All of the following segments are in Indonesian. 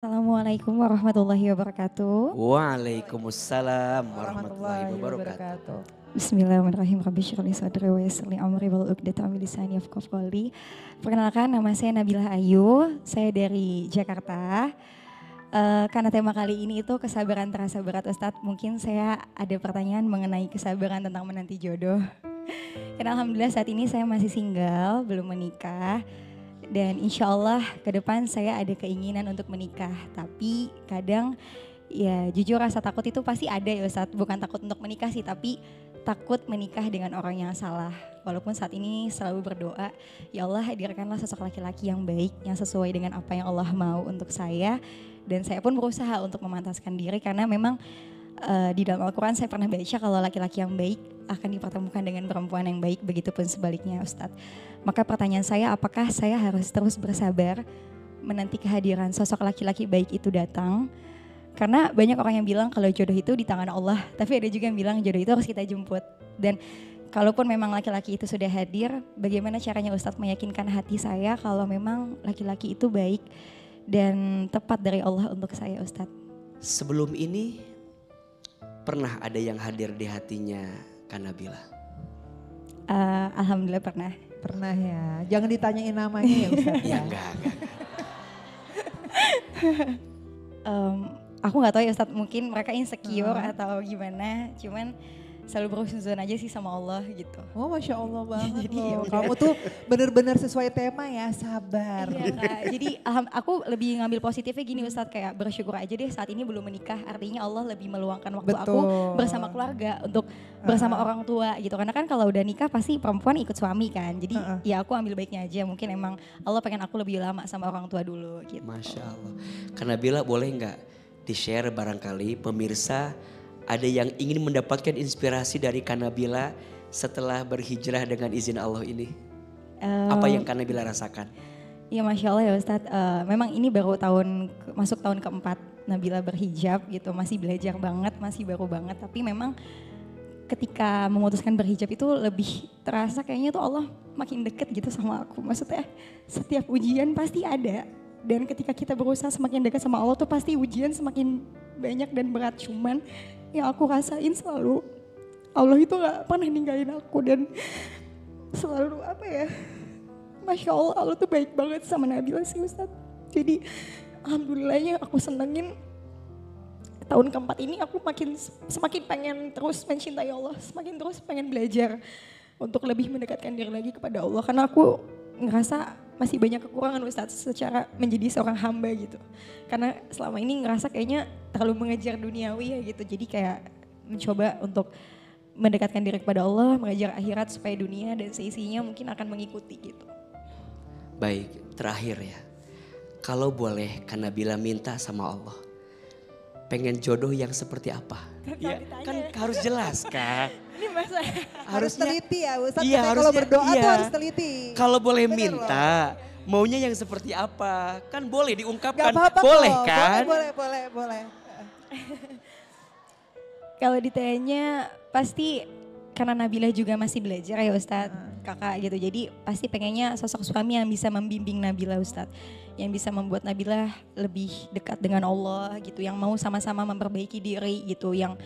Assalamualaikum warahmatullahi wabarakatuh. Waalaikumsalam warahmatullahi Warahmatullahi wabarakatuh. wabarakatuh. Bismillahirrahmanirrahim. Rabbi syrah li sadri wa yassir li amri wahlul 'uqdatam min lisani yafqahu qawli. Perkenalkan, nama saya Nabilah Ayu. Saya dari Jakarta. Karena tema kali ini itu kesabaran terasa berat, Ustadz. Mungkin saya ada pertanyaan mengenai kesabaran tentang menanti jodoh. Karena alhamdulillah saat ini saya masih single, belum menikah. Dan insya Allah ke depan saya ada keinginan untuk menikah. Tapi kadang ya jujur rasa takut itu pasti ada ya Ustadz. Bukan takut untuk menikah sih, tapi takut menikah dengan orang yang salah. Walaupun saat ini selalu berdoa, ya Allah hadirkanlah sosok laki-laki yang baik, yang sesuai dengan apa yang Allah mau untuk saya. Dan saya pun berusaha untuk memantaskan diri karena memang di dalam Al-Quran saya pernah baca kalau laki-laki yang baik akan dipertemukan dengan perempuan yang baik, begitupun sebaliknya Ustadz. Maka pertanyaan saya, apakah saya harus terus bersabar menanti kehadiran sosok laki-laki baik itu datang? Karena banyak orang yang bilang kalau jodoh itu di tangan Allah, tapi ada juga yang bilang jodoh itu harus kita jemput. Dan kalaupun memang laki-laki itu sudah hadir, bagaimana caranya Ustadz meyakinkan hati saya kalau memang laki-laki itu baik dan tepat dari Allah untuk saya Ustadz? Sebelum ini pernah ada yang hadir di hatinya Kak Nabila? Alhamdulillah pernah. Pernah ya. Jangan ditanyain namanya ya Ustaz. Ya enggak. Aku nggak tahu ya Ustadz, mungkin mereka insecure atau gimana, cuman selalu berusaha aja sih sama Allah gitu. Oh Masya Allah banget Jadi loh. ya udah. Kamu tuh bener-bener sesuai tema ya, sabar. Iya Kak, jadi aku lebih ngambil positifnya gini Ustadz, kayak bersyukur aja deh saat ini belum menikah, artinya Allah lebih meluangkan waktu aku Betul. bersama keluarga untuk bersama orang tua gitu. Karena kan kalau udah nikah pasti perempuan ikut suami kan, jadi ya aku ambil baiknya aja, mungkin emang Allah pengen aku lebih lama sama orang tua dulu gitu. Masya Allah. Kak Nabila boleh nggak di-share barangkali pemirsa ada yang ingin mendapatkan inspirasi dari Kak Nabila setelah berhijrah dengan izin Allah ini? Apa yang Kak Nabila rasakan? Iya Masya Allah ya Ustadz, memang ini baru masuk tahun keempat Nabila berhijab gitu, masih belajar banget, masih baru banget. Tapi memang ketika memutuskan berhijab itu lebih terasa kayaknya tuh Allah makin deket gitu sama aku. Maksudnya setiap ujian pasti ada. Dan ketika kita berusaha semakin dekat sama Allah tuh pasti ujian semakin banyak dan berat. Cuman yang aku rasain selalu Allah itu gak pernah ninggalin aku dan selalu apa ya, Masya Allah, Allah tuh baik banget sama Nabila sih Ustadz. Jadi alhamdulillahnya aku senengin tahun keempat ini aku semakin pengen terus mencintai Allah, semakin terus pengen belajar untuk lebih mendekatkan diri lagi kepada Allah. Karena aku ngerasa masih banyak kekurangan Ustadz secara menjadi seorang hamba gitu. Karena selama ini ngerasa kayaknya terlalu mengejar duniawi ya gitu. Jadi kayak mencoba untuk mendekatkan diri kepada Allah, mengejar akhirat supaya dunia dan seisinya mungkin akan mengikuti gitu. Baik, terakhir ya. Kalau boleh Kak Nabila minta sama Allah, pengen jodoh yang seperti apa? Ya, kan harus jelas Kak. Ini masa Harus teliti ya Ustaz, Iya, katanya kalau harusnya, berdoa iya. tuh harus teliti. Kalau boleh Bener minta, maunya yang seperti apa? Kan boleh Gak diungkapkan, apa-apa boleh kok. kan? Boleh. kalau ditanya pasti karena Nabila juga masih belajar ya Ustadz, kakak gitu. Jadi pasti pengennya sosok suami yang bisa membimbing Nabila Ustadz. Yang bisa membuat Nabila lebih dekat dengan Allah gitu. Yang mau sama-sama memperbaiki diri gitu. Yang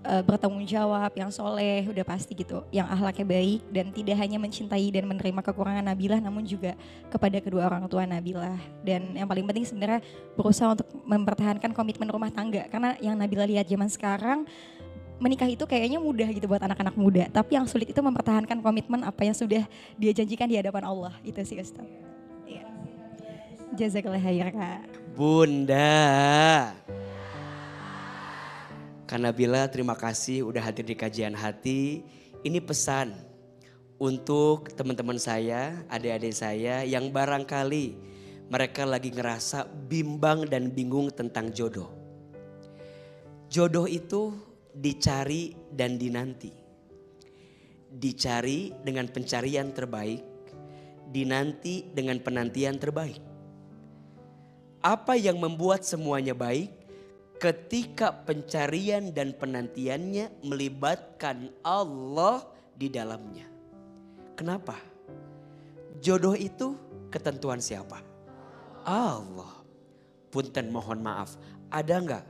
bertanggung jawab, yang soleh udah pasti gitu. Yang akhlaknya baik dan tidak hanya mencintai dan menerima kekurangan Nabila, namun juga kepada kedua orang tua Nabila. Dan yang paling penting sebenarnya berusaha untuk mempertahankan komitmen rumah tangga. Karena yang Nabila lihat zaman sekarang, menikah itu kayaknya mudah gitu buat anak-anak muda. Tapi yang sulit itu mempertahankan komitmen apa yang sudah dia janjikan di hadapan Allah. Itu sih Ustaz. Iya. Jazakallah khair Kak. Bunda. Kak Nabila terima kasih udah hadir di kajian hati. Ini pesan untuk teman-teman saya, adik-adik saya yang barangkali mereka lagi ngerasa bimbang dan bingung tentang jodoh. Jodoh itu dicari dan dinanti. Dicari dengan pencarian terbaik, dinanti dengan penantian terbaik. Apa yang membuat semuanya baik? Ketika pencarian dan penantiannya melibatkan Allah di dalamnya. Kenapa? Jodoh itu ketentuan siapa? Allah. punten mohon maaf. Ada nggak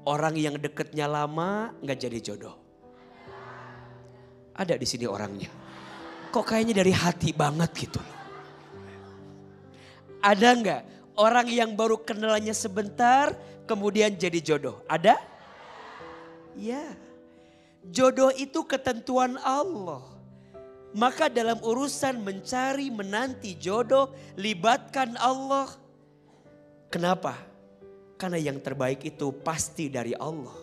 orang yang deketnya lama nggak jadi jodoh? Ada di sini orangnya. Kok kayaknya dari hati banget gitu. Ada nggak orang yang baru kenalannya sebentar kemudian jadi jodoh? Ada? Ya. Jodoh itu ketentuan Allah. Maka dalam urusan mencari menanti jodoh libatkan Allah. Kenapa? Karena yang terbaik itu pasti dari Allah.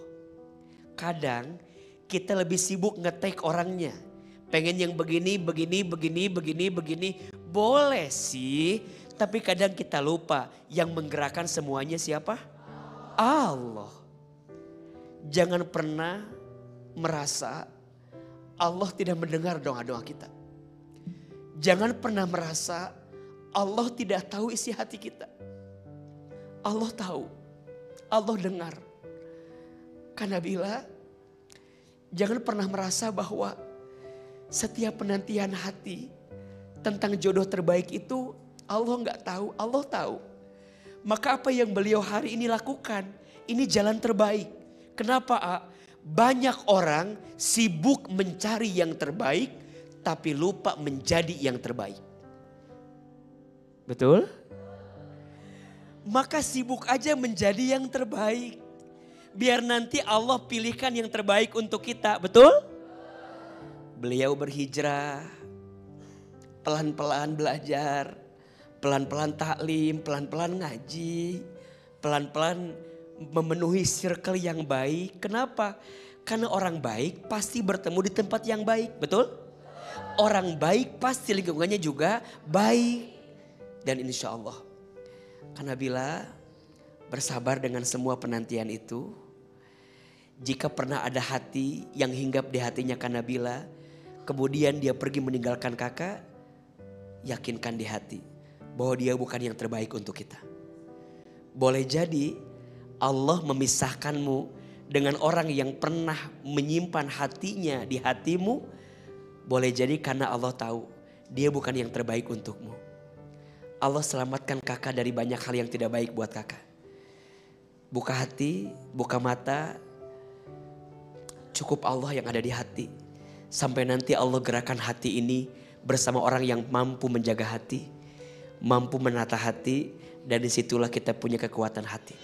Kadang kita lebih sibuk nge-take orangnya. Pengen yang begini. Boleh sih. Tapi kadang kita lupa yang menggerakkan semuanya siapa? Allah. Jangan pernah merasa Allah tidak mendengar doa-doa kita. Jangan pernah merasa Allah tidak tahu isi hati kita. Allah tahu. Allah dengar. Karena bila jangan pernah merasa bahwa setiap penantian hati tentang jodoh terbaik itu Allah nggak tahu, Allah tahu. Maka apa yang beliau hari ini lakukan, ini jalan terbaik. Kenapa? Banyak orang sibuk mencari yang terbaik, tapi lupa menjadi yang terbaik. Betul? Maka sibuk aja menjadi yang terbaik. Biar nanti Allah pilihkan yang terbaik untuk kita, betul? Beliau berhijrah, pelan-pelan belajar, pelan-pelan taklim, pelan-pelan ngaji, pelan-pelan memenuhi circle yang baik. Kenapa? Karena orang baik pasti bertemu di tempat yang baik, betul? Orang baik pasti lingkungannya juga baik. Dan insya Allah, karena bila bersabar dengan semua penantian itu, jika pernah ada hati yang hinggap di hatinya karena bila, kemudian dia pergi meninggalkan kakak, yakinkan di hati bahwa dia bukan yang terbaik untuk kita. Boleh jadi Allah memisahkanmu dengan orang yang pernah menyimpan hatinya di hatimu. Boleh jadi karena Allah tahu dia bukan yang terbaik untukmu. Allah selamatkan kakak dari banyak hal yang tidak baik buat kakak. Buka hati, buka mata. Cukup Allah yang ada di hati. Sampai nanti Allah gerakan hati ini bersama orang yang mampu menjaga hati, mampu menata hati, dan disitulah kita punya kekuatan hati.